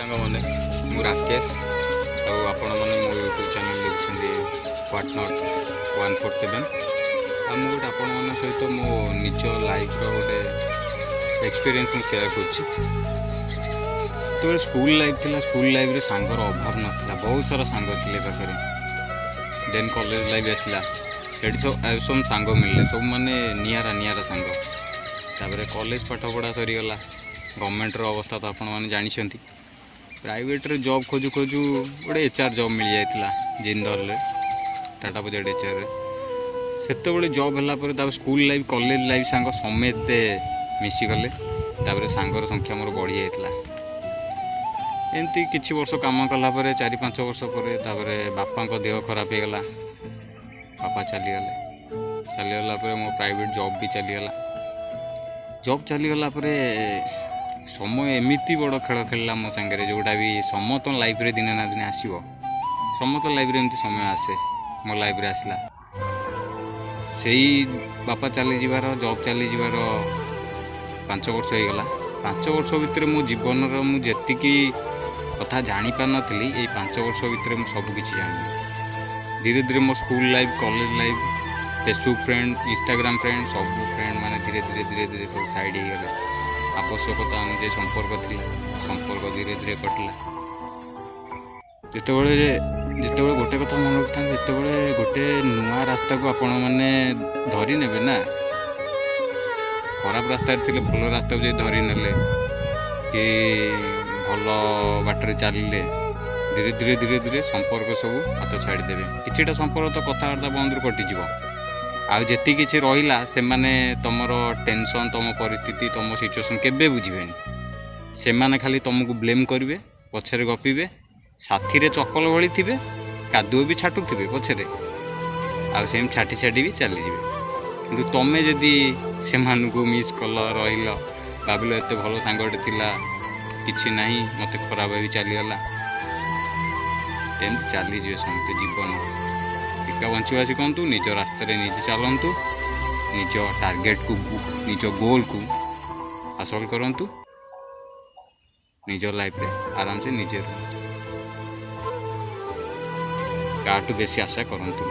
ସାଙ୍ଗମାନେ ମୁଁ ରାକେଶ ଆଉ ଆପଣମାନେ ମୋ ୟୁଟ୍ୟୁବ୍ ଚ୍ୟାନେଲ୍ ଦେଖୁଛନ୍ତି ହ୍ୱାଟ୍ ନଟ୍ 147 ଆଉ ମୁଁ ଗୋଟେ ଆପଣମାନଙ୍କ ସହିତ ମୋ ନିଜ ଲାଇଫ୍ର ଗୋଟେ ଏକ୍ସପିରିଏନ୍ସ ମୁଁ ସେୟାର କରୁଛି। ଯେତେବେଳେ ସ୍କୁଲ ଲାଇଫ୍ ଥିଲା, ସ୍କୁଲ ଲାଇଫ୍ରେ ସାଙ୍ଗର ଅଭାବ ନଥିଲା, ବହୁତ ସାରା ସାଙ୍ଗ ଥିଲେ ପାଖରେ। ଦେନ୍ କଲେଜ ଲାଇଫ୍ ଆସିଲା, ସେଠି ସବୁ ସାଙ୍ଗ ମିଳିଲେ, ସବୁ ମାନେ ନିଆରା ସାଙ୍ଗ। ତାପରେ କଲେଜ ପାଠପଢ଼ା ସରିଗଲା, ଗଭର୍ଣ୍ଣମେଣ୍ଟର ଅବସ୍ଥା ତ ଆପଣମାନେ ଜାଣିଛନ୍ତି। ପ୍ରାଇଭେଟ୍ରେ ଜବ୍ ଖୋଜୁ ଖୋଜୁ ଗୋଟେ HR ଜବ୍ ମିଳିଯାଇଥିଲା ଜିନ୍ଦଲରେ, ଟାଟା ପ୍ରୋଜେକ୍ଟ HRରେ। ସେତେବେଳେ ଜବ୍ ହେଲା ପରେ ତାପରେ ସ୍କୁଲ ଲାଇଫ୍ କଲେଜ ଲାଇଫ୍ ସାଙ୍ଗ ସମସ୍ତେ ମିଶିଗଲେ। ତାପରେ ସାଙ୍ଗର ସଂଖ୍ୟା ମୋର ବଢ଼ିଯାଇଥିଲା। ଏମିତି କିଛି ବର୍ଷ କାମ କଲା ପରେ 4-5 ବର୍ଷ ପରେ ତାପରେ ବାପାଙ୍କ ଦେହ ଖରାପ ହେଇଗଲା, ବାପା ଚାଲିଗଲା ପରେ ମୋ ପ୍ରାଇଭେଟ୍ ଜବ୍ ବି ଚାଲିଗଲା। ଜବ୍ ଚାଲିଗଲା ପରେ ସମୟ ଏମିତି ବଡ଼ ଖେଳ ଖେଳିଲା ମୋ ସାଙ୍ଗରେ, ଯେଉଁଟା ବି ସମସ୍ତଙ୍କ ଲାଇଫ୍ରେ ଦିନେ ନା ଦିନେ ଆସିବ। ସମସ୍ତଙ୍କ ଲାଇଫ୍ରେ ଏମିତି ସମୟ ଆସେ, ମୋ ଲାଇଫ୍ରେ ଆସିଲା। ସେଇ ବାପା ଚାଲିଯିବାର, ଜବ୍ ଚାଲିଯିବାର 5 ବର୍ଷ ହେଇଗଲା। 5 ବର୍ଷ ଭିତରେ ମୋ ଜୀବନର ମୁଁ ଯେତିକି କଥା ଜାଣିପାରିନଥିଲି, ଏଇ 5 ବର୍ଷ ଭିତରେ ମୁଁ ସବୁ କିଛି ଜାଣିଲି। ଧୀରେ ଧୀରେ ମୋ school life, college life, Facebook friend, Instagram friend, ସବୁ ଫ୍ରେଣ୍ଡ ମାନେ ଧୀରେ ଧୀରେ ସବୁ ସାଇଡ଼୍ ହେଇଗଲେ। ଆବଶ୍ୟକତା ଅନୁଯାୟୀ ସମ୍ପର୍କ ଥିଲା, ସମ୍ପର୍କ ଧୀରେ ଧୀରେ କଟିଲା। ଯେତେବେଳେ ଗୋଟେ କଥା ମନେ ରଖିଥାନ୍ତି, ଯେତେବେଳେ ଗୋଟେ ନୂଆ ରାସ୍ତାକୁ ଆପଣମାନେ ଧରି ନେବେ ନା, ଖରାପ ରାସ୍ତାରେ ଥିଲେ ଭଲ ରାସ୍ତାକୁ ଯଦି ଧରି ନେଲେ କି ଭଲ ବାଟରେ ଚାଲିଲେ, ଧୀରେ ଧୀରେ ସମ୍ପର୍କ ସବୁ ହାତ ଛାଡ଼ିଦେବେ। କିଛିଟା ସମ୍ପର୍କ ତ କଥାବାର୍ତ୍ତା ବନ୍ଦରୁ କଟିଯିବ। ଆଉ ଯେତିକି କିଛି ରହିଲା, ସେମାନେ ତୁମର ଟେନସନ୍, ତୁମ ପରିସ୍ଥିତି, ତୁମ ସିଚୁଏସନ୍ କେବେ ବୁଝିବେନି। ସେମାନେ ଖାଲି ତୁମକୁ ବ୍ଲେମ୍ କରିବେ, ପଛରେ ଗପିବେ, ସାଥିରେ ଚପଲ ଭଳି ଥିବେ, କାଦୁଅ ବି ଛାଟୁଥିବେ ପଛରେ, ଆଉ ସେମିତି ଛାଟି ବି ଚାଲିଯିବେ। କିନ୍ତୁ ତୁମେ ଯଦି ସେମାନଙ୍କୁ ମିସ୍ କଲ, ରହିଲ, ଭାବିଲ ଏତେ ଭଲ ସାଙ୍ଗଟେ ଥିଲା, କିଛି ନାହିଁ, ମୋତେ ଖରାପ ଭାବି ଚାଲିଗଲା, ଏମିତି ଚାଲିଯିବେ ସମସ୍ତେ ଜୀବନ। ଏକା ବଞ୍ଚିବା ଶିଖନ୍ତୁ, ନିଜ ରାସ୍ତାରେ ନିଜେ ଚାଲନ୍ତୁ, ନିଜ ଟାର୍ଗେଟକୁ, ନିଜ ଗୋଲକୁ ହାସଲ କରନ୍ତୁ, ନିଜ ଲାଇଫରେ ଆରାମସେ ନିଜେ ରୁହନ୍ତୁ, କାହାଠୁ ବେଶୀ ଆଶା କରନ୍ତୁ।